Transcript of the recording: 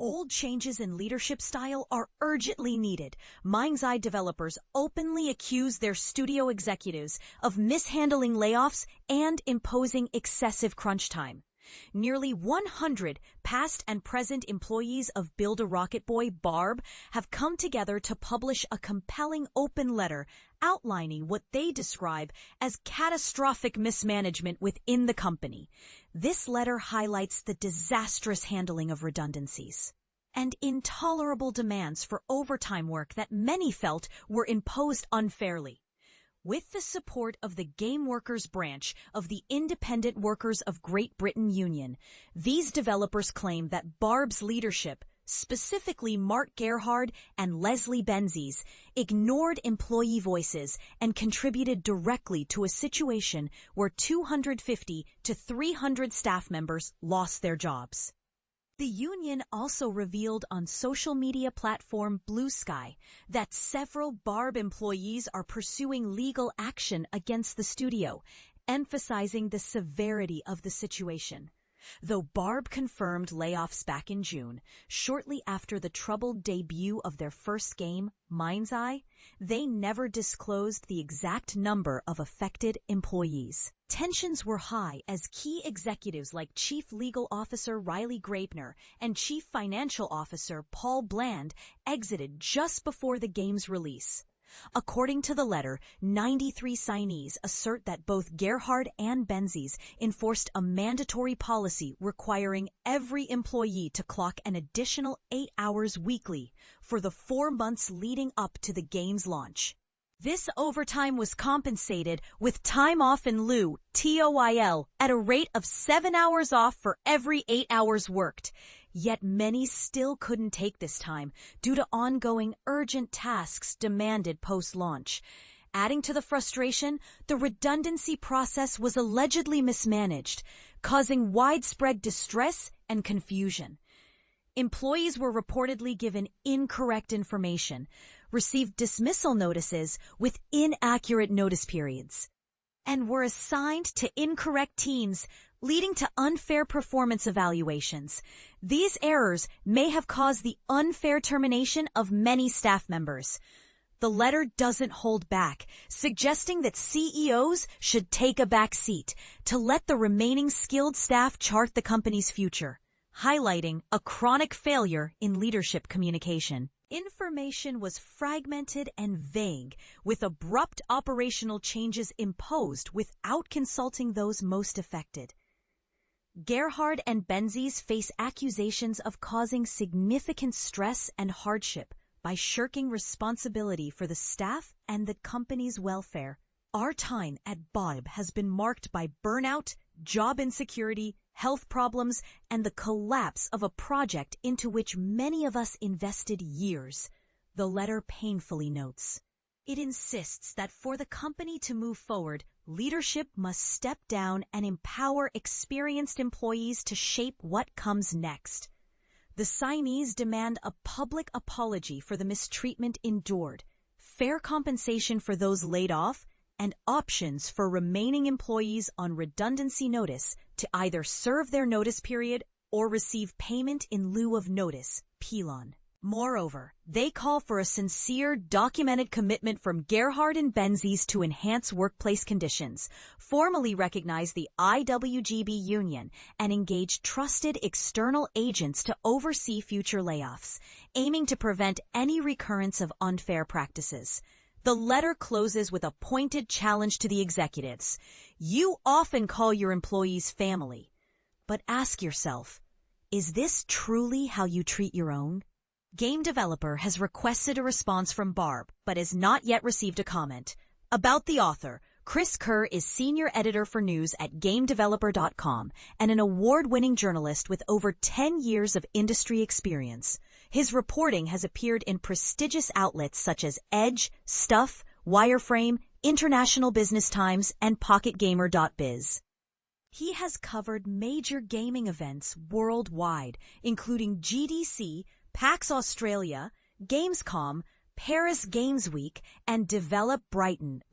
Bold changes in leadership style are urgently needed. MindsEye developers openly accuse their studio executives of mishandling layoffs and imposing excessive crunch time. Nearly 100 past and present employees of Build-A-Rocket Boy, Barb, have come together to publish a compelling open letter outlining what they describe as catastrophic mismanagement within the company. This letter highlights the disastrous handling of redundancies and intolerable demands for overtime work that many felt were imposed unfairly. With the support of the Game Workers branch of the Independent Workers of Great Britain Union, these developers claim that Barb's leadership, specifically Mark Gerhard and Leslie Benzies, ignored employee voices and contributed directly to a situation where 250 to 300 staff members lost their jobs. The union also revealed on social media platform Blue Sky that several Barb employees are pursuing legal action against the studio, emphasizing the severity of the situation. Though Barb confirmed layoffs back in June, shortly after the troubled debut of their first game, MindsEye, they never disclosed the exact number of affected employees. Tensions were high as key executives like Chief Legal Officer Riley Graebner and Chief Financial Officer Paul Bland exited just before the game's release. According to the letter, 93 signees assert that both Gerhard and Benzies enforced a mandatory policy requiring every employee to clock an additional 8 hours weekly for the 4 months leading up to the game's launch. This overtime was compensated with time off in lieu, TOIL, at a rate of 7 hours off for every 8 hours worked. Yet many still couldn't take this time due to ongoing urgent tasks demanded post-launch. Adding to the frustration, the redundancy process was allegedly mismanaged, causing widespread distress and confusion. Employees were reportedly given incorrect information, received dismissal notices with inaccurate notice periods, and were assigned to incorrect teams, leading to unfair performance evaluations. These errors may have caused the unfair termination of many staff members. The letter doesn't hold back, suggesting that CEOs should take a back seat to let the remaining skilled staff chart the company's future, highlighting a chronic failure in leadership communication. Information was fragmented and vague, with abrupt operational changes imposed without consulting those most affected. Gerhard and Benzies face accusations of causing significant stress and hardship by shirking responsibility for the staff and the company's welfare. Our time at Barb has been marked by burnout, job insecurity, health problems, and the collapse of a project into which many of us invested years, the letter painfully notes. It insists that for the company to move forward, leadership must step down and empower experienced employees to shape what comes next. The signees demand a public apology for the mistreatment endured, fair compensation for those laid off, and options for remaining employees on redundancy notice to either serve their notice period or receive payment in lieu of notice, PLON. Moreover, they call for a sincere, documented commitment from Gerhard and Benzies to enhance workplace conditions, formally recognize the IWGB union, and engage trusted external agents to oversee future layoffs, aiming to prevent any recurrence of unfair practices. The letter closes with a pointed challenge to the executives. You often call your employees family, but ask yourself, is this truly how you treat your own? Game Developer has requested a response from Barb, but has not yet received a comment. About the author, Chris Kerr is senior editor for news at GameDeveloper.com and an award-winning journalist with over 10 years of industry experience. His reporting has appeared in prestigious outlets such as Edge, Stuff, Wireframe, International Business Times, and PocketGamer.biz. He has covered major gaming events worldwide, including GDC, PAX Australia, Gamescom, Paris Games Week, and Develop Brighton,